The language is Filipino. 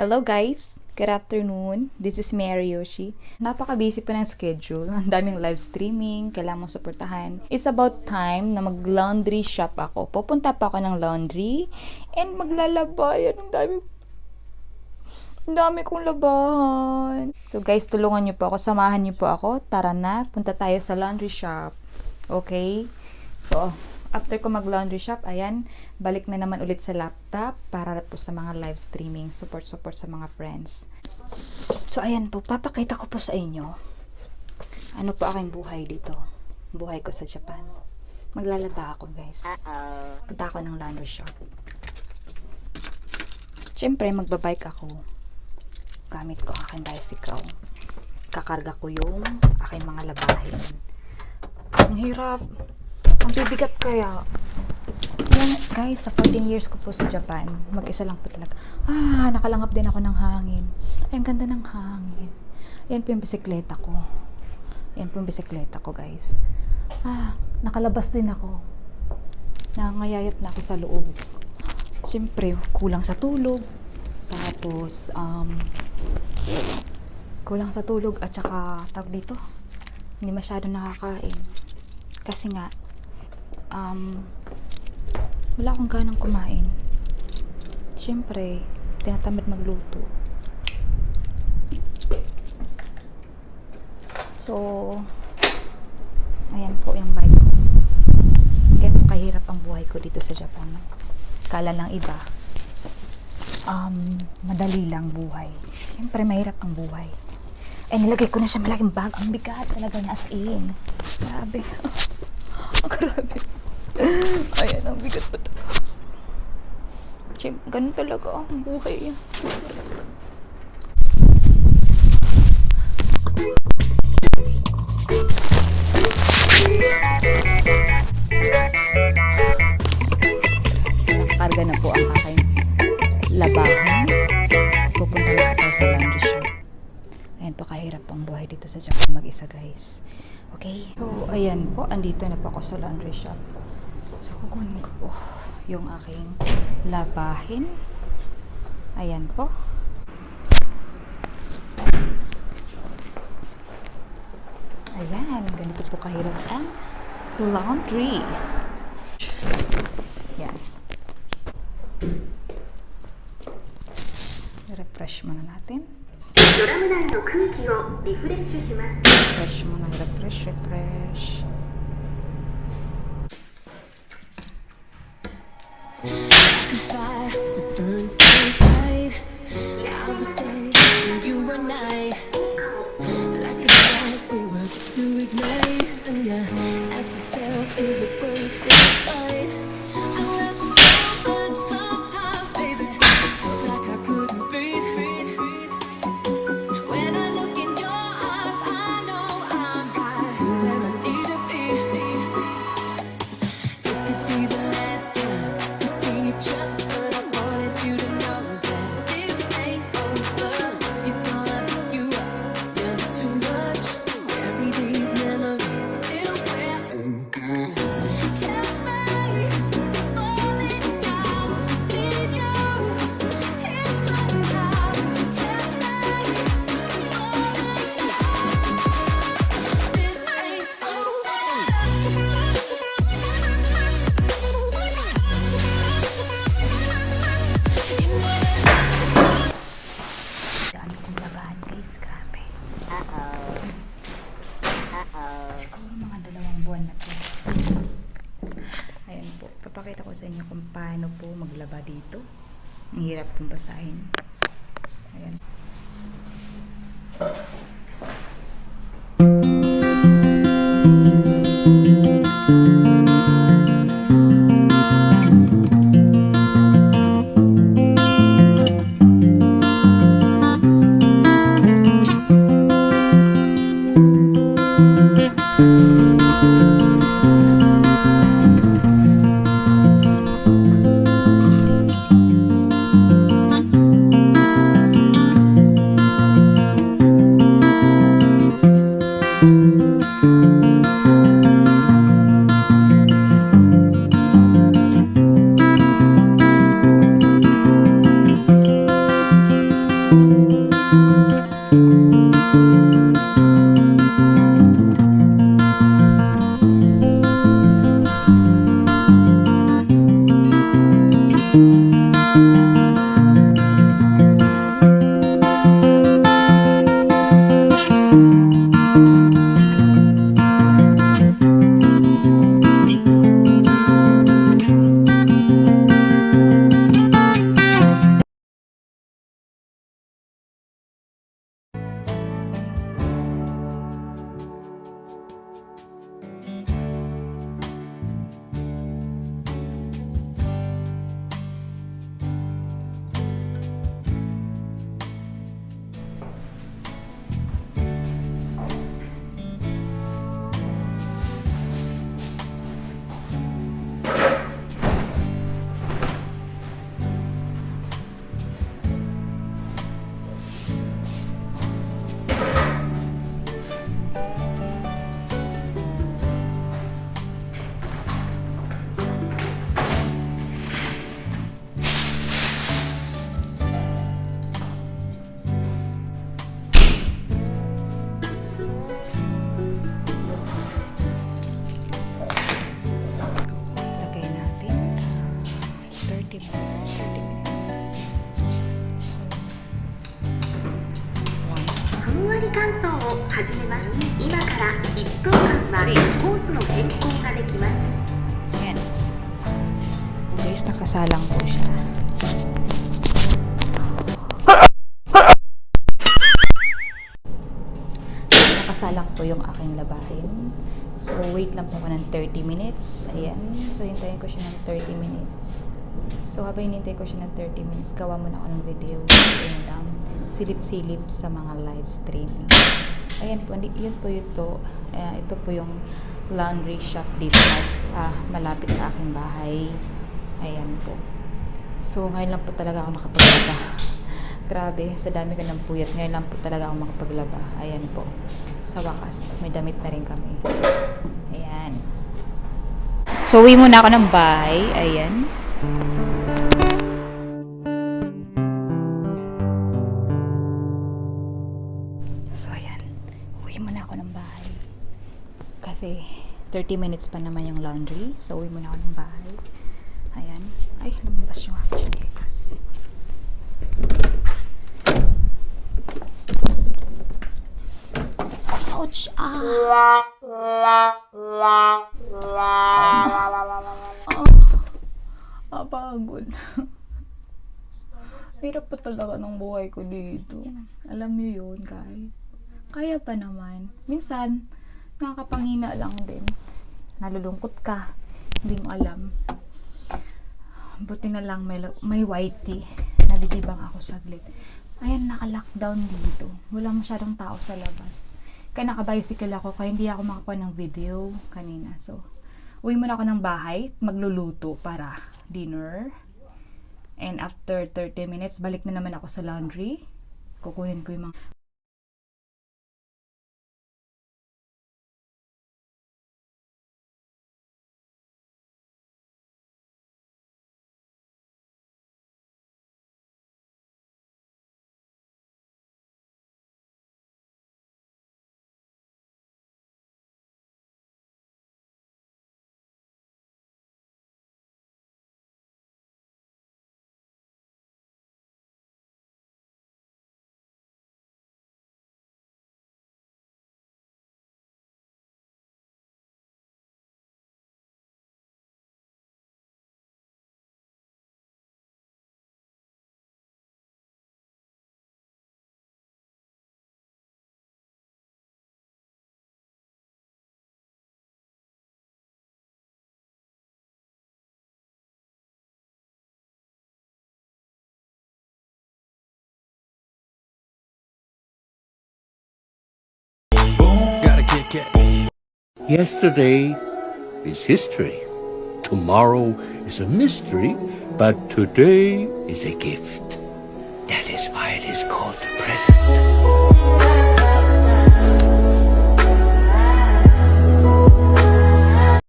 Hello guys! Good afternoon. This is Mary Yoshi. Napaka-busy pa ng schedule. Ang daming live streaming, kailangan mong suportahan. It's about time na mag-laundry shop ako. Pupunta pa ako ng laundry and maglalaba. Yan, ang dami kong labahan. So guys, tulungan niyo po ako. Samahan niyo po ako. Tara na, punta tayo sa laundry shop. Okay? So, after ko mag-laundry shop, ayan, balik na naman ulit sa laptop para po sa mga live streaming, support sa mga friends. So, ayan po, papakita ko po sa inyo ano po aking buhay dito. Buhay ko sa Japan. Maglalaba ako, guys. Punta ako ng laundry shop. Siyempre, magbabike ako. Gamit ko aking bicycle. Kakarga ko yung aking mga labahin. Ang hirap. Ang bibigat kaya. Yan, guys, sa 14 years ko po sa Japan, mag-isa lang po talaga. Nakalangap din ako ng hangin. Ay, ang ganda ng hangin. Yan po yung bisikleta ko. Yan po yung bisikleta ko, guys. Nakalabas din ako. Nangayayat na ako sa loob. Siyempre, kulang sa tulog. Tapos, kulang sa tulog at saka, tawag dito, hindi masyado nakakain. Kasi nga, wala akong ganang kumain. Siyempre, tinatamad magluto. So, ayan po yung bike ko. Kaya po kahirap ang buhay ko dito sa Japan. Kala ng iba, madali lang buhay. Siyempre, mahirap ang buhay. Nilagay ko na siya malaking bag. Ang bigat talaga niya, as in. Grabe. Grabe. Ayan, ang bigat pa ito. Ganun talaga ang buhay. Nakakarga na po ang aking labahan. Pupunta na tayo sa laundry shop. Ayan po, kahirap ang buhay dito sa Japan mag-isa, guys. Okay? So, ayan po. Andito na po ako sa laundry shop. So, kukunin ko po yung aking labahin. Ayan po. Ayan. Ganito po kahirap ang laundry. Ayan. Refresh muna natin. Refresh muna. Refresh. Fire that burns so bright. I was there when you were night. Like a spark, we were to ignite. And yeah, ask yourself, is it worth this fight? I love you so much sometimes, baby. It feels like I couldn't breathe. When I look in your eyes, I know I'm right where I need to be. This could be the last time we see each other, but I wanted you to know that this ain't over. If you fall, I'll pick you up. Never too much. Carry these memories till we're catch me falling down. Need you here somehow. Catch me falling down. This ain't Dami kong labahan, guys. Grabe. Siguro mga 2 buwan na to. Ayan po. Papakita ko sa inyo kung paano po maglaba dito. Ang hirap pong basahin. Ayan. 30 minutes. 30 minutes. So, ふんわり乾燥を始めます。今から1分間はコースの変更ができます。 ayan. Guys, nakasalang po siya. Nakasalang po yung aking labahin. So, wait lang po ako ng 30 minutes. Ayan. So, hintayin ko siya ng 30 minutes. So, habang hinintay ko siya ng 30 minutes, gawa muna ako ng video. Ayan lang. Silip-silip sa mga live streaming. Ayan po. Yun po ito. Ito po yung laundry shop dito malapit sa aking bahay. Ayan po. So, ngayon lang po talaga ako nakapaglaba. Grabe, sa dami ka ng puyat. Ngayon lang po talaga ako makapaglaba. Ayan po. Sa wakas, may damit na rin kami. Ayan. So, uwi muna ako ng bahay. Ayan. So, ayan. Uwi muna ako ng bahay. Kasi, 30 minutes pa naman yung laundry. So, uwi muna ako ng bahay. Ayan. Ay, lumabas yung action guys. Ouch! Pagod. Hirap pa talaga ng buhay ko dito. Alam niyo yun, guys. Kaya pa naman. Minsan, nakakapanghina lang din. Nalulungkot ka. Hindi mo alam. Buti na lang may whitey. Nalilibang ako saglit. Ayan, naka-lockdown dito. Wala masyadong tao sa labas. Kaya naka-bicycle ako, kaya hindi ako makakuha ng video kanina. So, uwi muna ako ng bahay, magluluto para dinner. And after 30 minutes, balik na naman ako sa laundry. Kukunin ko yung mga... Yesterday is history. Tomorrow is a mystery, but today is a gift. That is why it is called the present.